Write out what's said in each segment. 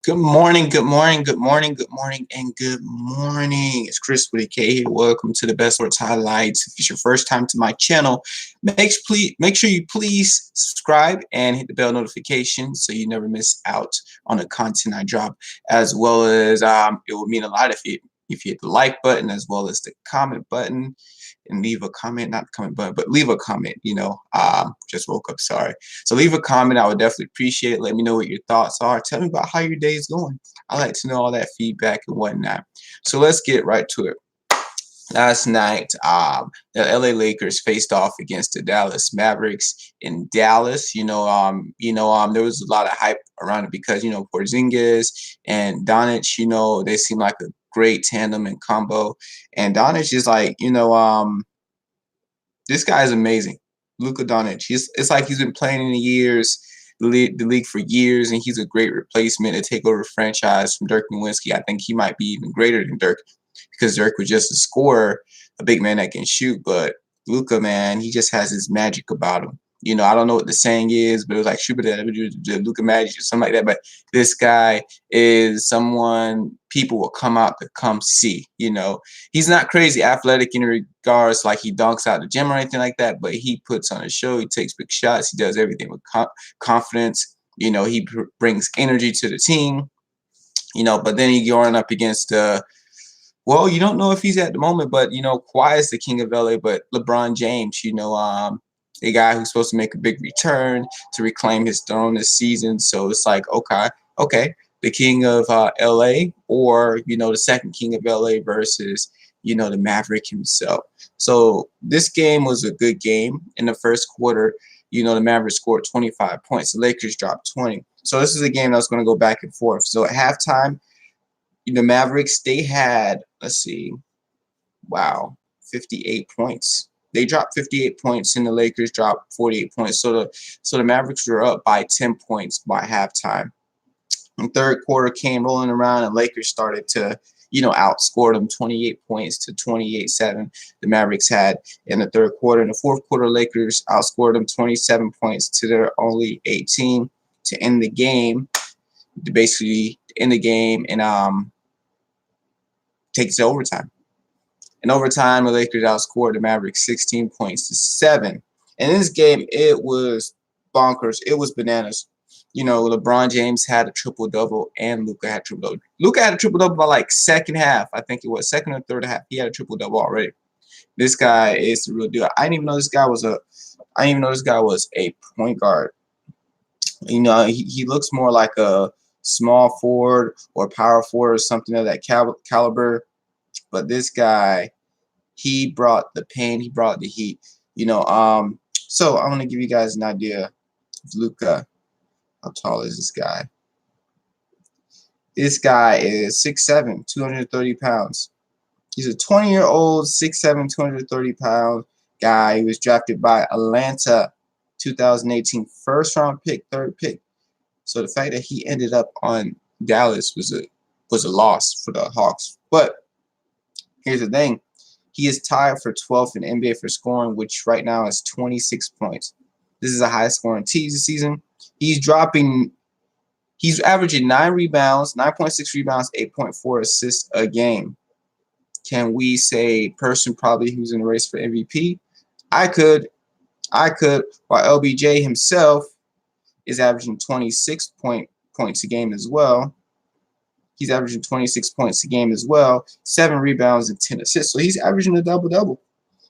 Good morning, good morning, good morning, good morning, and good morning. It's Chris with a K here. Welcome to the Best Sports Highlights. If it's your first time to my channel, make sure you please subscribe and hit the bell notification so you never miss out on the content I drop. As well as it would mean a lot if you hit the like button as well as the comment button and leave a comment, not the comment button, but leave a comment. Just woke up, sorry. So leave a comment. I would definitely appreciate it. Let me know what your thoughts are. Tell me about how your day is going. I like to know all that feedback and whatnot. So let's get right to it. Last night, the LA Lakers faced off against the Dallas Mavericks in Dallas. There was a lot of hype around it because Porzingis and Doncic. They seem like a great tandem and combo. And Doncic is like, this guy is amazing. Luka Doncic. It's like he's been playing in the league for years, and he's a great replacement to take over a franchise from Dirk Nowitzki. I think he might be even greater than Dirk because Dirk was just a scorer, a big man that can shoot. But Luka, man, he just has this magic about him. I don't know what the saying is, but it was like the Luka magic or something like that. But this guy is someone people will come out to come see. He's not crazy athletic in regards like he dunks out the gym or anything like that, but he puts on a show. He takes big shots. He does everything with confidence. He brings energy to the team. But then he going up against well, you don't know if he's at the moment, but Kawhi is the king of LA. But LeBron James, a guy who's supposed to make a big return to reclaim his throne this season. So it's like, okay, the king of LA, or the second king of LA versus the Maverick himself. So this game was a good game. In the first quarter, the Mavericks scored 25 points. The Lakers dropped 20. So this is a game that's going to go back and forth. So at halftime, the Mavericks, they had, let's see, wow, 58 points. They dropped 58 points, and the Lakers dropped 48 points. So the Mavericks were up by 10 points by halftime. The third quarter came rolling around, and Lakers started to, outscore them 28 points to 28-7. The Mavericks had in the third quarter. In the fourth quarter, Lakers outscored them 27 points to their only 18 to end the game. To basically end the game and takes to overtime. In overtime, the Lakers outscored the Mavericks 16 points to 7. And in this game, it was bonkers. It was bananas. LeBron James had a triple-double and Luka had a triple-double. Luka had a triple-double by like second half. I think it was second or third half. He had a triple-double already. This guy is the real deal. I didn't even know this guy was a point guard. He looks more like a small forward or power forward or something of that caliber. But this guy, he brought the pain. He brought the heat. So I'm gonna give you guys an idea of Luka. How tall is this guy? This guy is 6'7", 230 pounds. He's a 20-year-old, 6'7", 230-pound guy. He was drafted by Atlanta, 2018 first-round pick, third pick. So the fact that he ended up on Dallas was a loss for the Hawks. But here's the thing. He is tied for 12th in NBA for scoring, which right now is 26 points. This is a high-scoring team this season. He's averaging 9 rebounds, 9.6 rebounds, 8.4 assists a game. Can we say person probably who's in the race for MVP? I could. While LBJ himself is averaging 26 points a game as well. He's averaging 26 points a game as well, 7 rebounds and 10 assists. So he's averaging a double-double.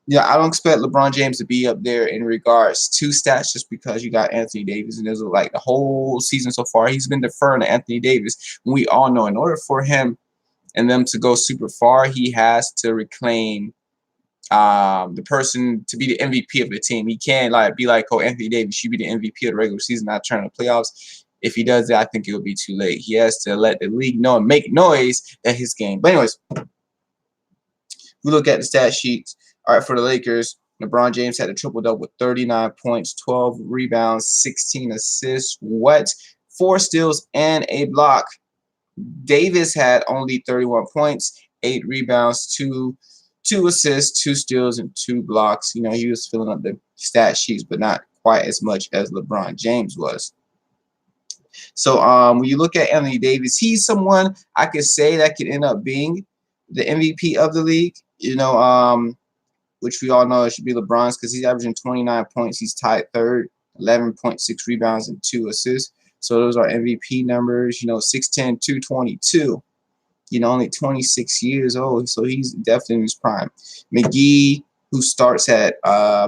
I don't expect LeBron James to be up there in regards to stats just because you got Anthony Davis. And there's like the whole season so far, he's been deferring to Anthony Davis. We all know in order for him and them to go super far, he has to reclaim the person to be the MVP of the team. He can't be like, oh, Anthony Davis should be the MVP of the regular season, not turn the playoffs. If he does that, I think it'll be too late. He has to let the league know and make noise at his game. But anyways, we look at the stat sheets. All right, for the Lakers, LeBron James had a triple-double with 39 points, 12 rebounds, 16 assists, 4 steals, and a block. Davis had only 31 points, 8 rebounds, 2 assists, 2 steals, and 2 blocks. He was filling up the stat sheets, but not quite as much as LeBron James was. So when you look at Anthony Davis, he's someone I could say that could end up being the MVP of the league. Which we all know it should be LeBron's because he's averaging 29 points. He's tied third, 11.6 rebounds and 2 assists. So those are MVP numbers. 6'10", 222. Only 26 years old, so he's definitely in his prime. McGee, who starts at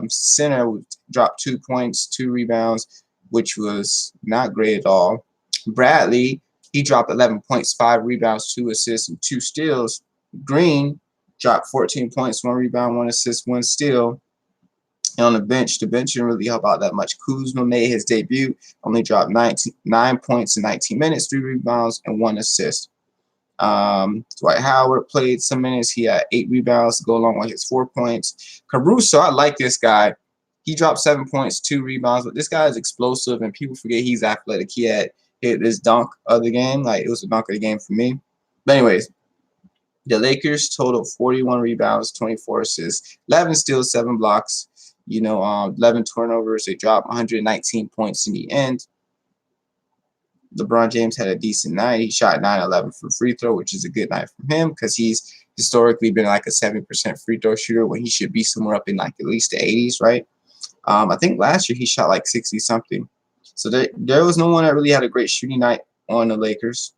center, dropped 2 points, 2 rebounds, which was not great at all. Bradley, he dropped 11 points, 5 rebounds, 2 assists, and 2 steals. Green dropped 14 points, 1 rebound, 1 assist, 1 steal. And on the bench didn't really help out that much. Kuzma made his debut, only dropped 9 points in 19 minutes, 3 rebounds, and 1 assist. Dwight Howard played some minutes. He had 8 rebounds to go along with his 4 points. Caruso, I like this guy. He dropped 7 points, 2 rebounds, but this guy is explosive, and people forget he's athletic. He had hit this dunk of the game. Like, it was a dunk of the game for me. But anyways, the Lakers totaled 41 rebounds, 24 assists, 11 steals, 7 blocks. 11 turnovers. They dropped 119 points in the end. LeBron James had a decent night. He shot 9-11 for free throw, which is a good night from him because he's historically been like a 70% free throw shooter when he should be somewhere up in like at least the 80s, right? I think last year he shot like 60 something. So there was no one that really had a great shooting night on the Lakers.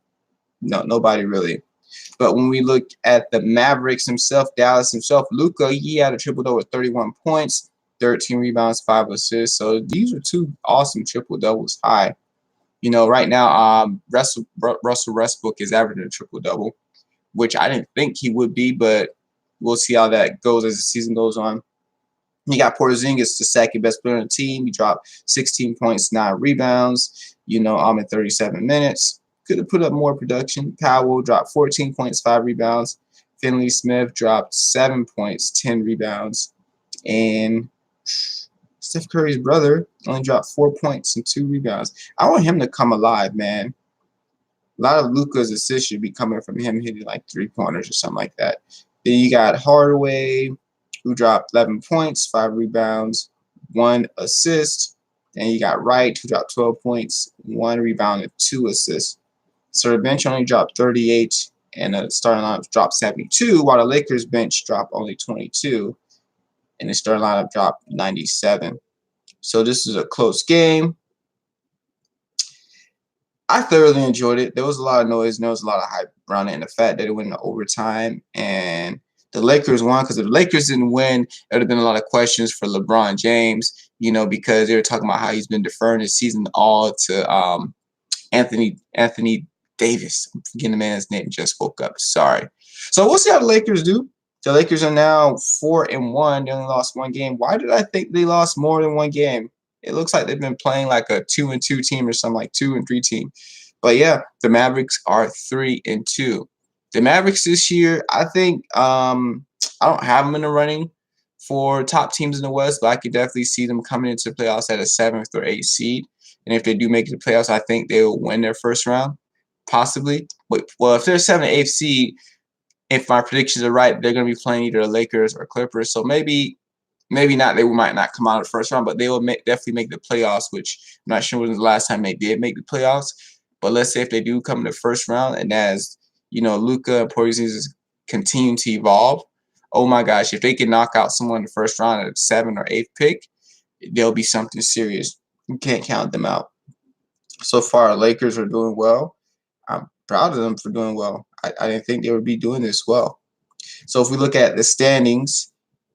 No, nobody really. But when we look at the Mavericks himself, Dallas himself, Luka, he had a triple-double with 31 points, 13 rebounds, 5 assists. So these are 2 awesome triple-doubles high. Right now, Russell Westbrook is averaging a triple-double, which I didn't think he would be, but we'll see how that goes as the season goes on. You got Porzingis, the second best player on the team. He dropped 16 points, 9 rebounds, in 37 minutes. Could have put up more production. Powell dropped 14 points, 5 rebounds. Finley Smith dropped 7 points, 10 rebounds. And Steph Curry's brother only dropped 4 points and 2 rebounds. I want him to come alive, man. A lot of Luka's assists should be coming from him hitting like 3-pointers or something like that. Then you got Hardaway, who dropped 11 points, 5 rebounds, 1 assist. Then you got Wright, who dropped 12 points, 1 rebound, and 2 assists. So the bench only dropped 38, and the starting lineup dropped 72, while the Lakers bench dropped only 22, and the starting lineup dropped 97. So this is a close game. I thoroughly enjoyed it. There was a lot of noise, and there was a lot of hype around it, and the fact that it went into overtime and the Lakers won, because if the Lakers didn't win, there would have been a lot of questions for LeBron James, because they were talking about how he's been deferring his season all to Anthony Davis. I'm forgetting the man's name. Just woke up. Sorry. So we'll see how the Lakers do. The Lakers are now 4-1. They only lost 1 game. Why did I think they lost more than 1 game? It looks like they've been playing like a 2-2 team or something, like 2-3 team. But yeah, the Mavericks are 3-2. The Mavericks this year, I think I don't have them in the running for top teams in the West, but I could definitely see them coming into the playoffs at a 7th or 8th seed. And if they do make it to the playoffs, I think they will win their first round, possibly. Well, if they're 7th or 8th seed, if my predictions are right, they're going to be playing either the Lakers or Clippers. So maybe not. They might not come out of the first round, but they will definitely make the playoffs, which I'm not sure when was the last time they did make the playoffs. But let's say if they do come in the first round, and as Luka and Porzingis continue to evolve, oh my gosh, if they can knock out someone in the first round at 7th or 8th pick, they'll be something serious. You can't count them out. So far, Lakers are doing well. I'm proud of them for doing well. I didn't think they would be doing this well. So if we look at the standings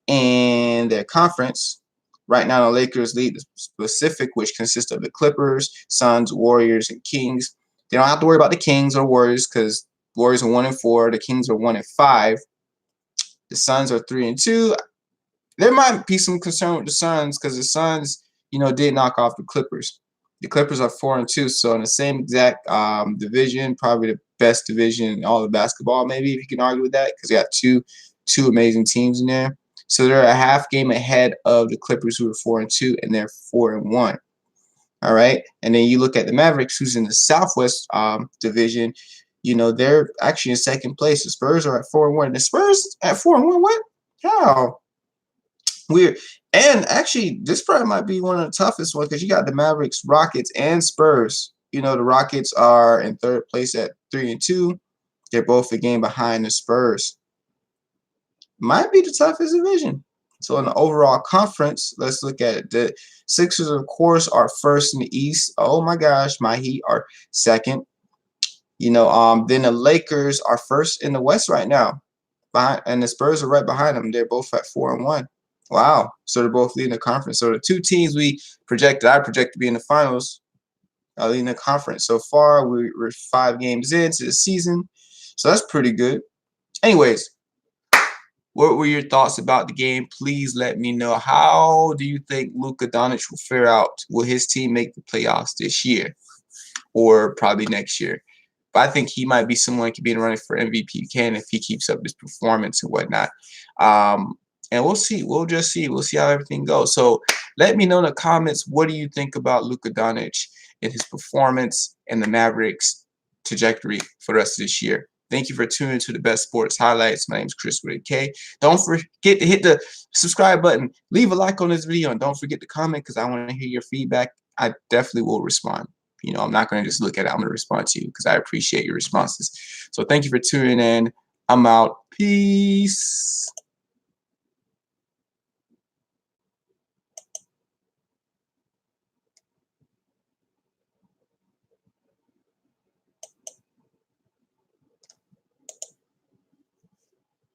in their conference, right now the Lakers lead the Pacific, which consists of the Clippers, Suns, Warriors, and Kings. They don't have to worry about the Kings or Warriors because Warriors are 1-4. The Kings are 1-5. The Suns are 3-2. There might be some concern with the Suns because the Suns, did knock off the Clippers. The Clippers are 4-2, so in the same exact division, probably the best division in all of basketball, maybe, if you can argue with that, because they got two amazing teams in there. So they're a half game ahead of the Clippers, who are 4-2, and they're 4-1. All right, and then you look at the Mavericks, who's in the Southwest division. They're actually in second place. The Spurs are at 4-1. The Spurs at 4-1. What? How? Weird. And actually, this probably might be one of the toughest ones because you got the Mavericks, Rockets, and Spurs, The Rockets are in third place at 3-2. They're both a game behind the Spurs. Might be the toughest division. So in the overall conference, let's look at it. The Sixers, of course, are first in the East. Oh my gosh, my Heat are second. Then the Lakers are first in the West right now. And the Spurs are right behind them. They're both at 4-1. Wow. So they're both leading the conference. So the two teams I project to be in the finals, are leading the conference. So far, we're 5 games into the season. So that's pretty good. Anyways, what were your thoughts about the game? Please let me know. How do you think Luka Doncic will fare out? Will his team make the playoffs this year or probably next year? But I think he might be someone who could be in running for MVP if he keeps up his performance and whatnot. And we'll see. We'll just see. We'll see how everything goes. So let me know in the comments, what do you think about Luka Doncic and his performance and the Mavericks trajectory for the rest of this year? Thank you for tuning to the Best Sports Highlights. My name is Chris with a K. Don't forget to hit the subscribe button. Leave a like on this video. And don't forget to comment because I want to hear your feedback. I definitely will respond. I'm not going to just look at it. I'm going to respond to you because I appreciate your responses. So thank you for tuning in. I'm out. Peace.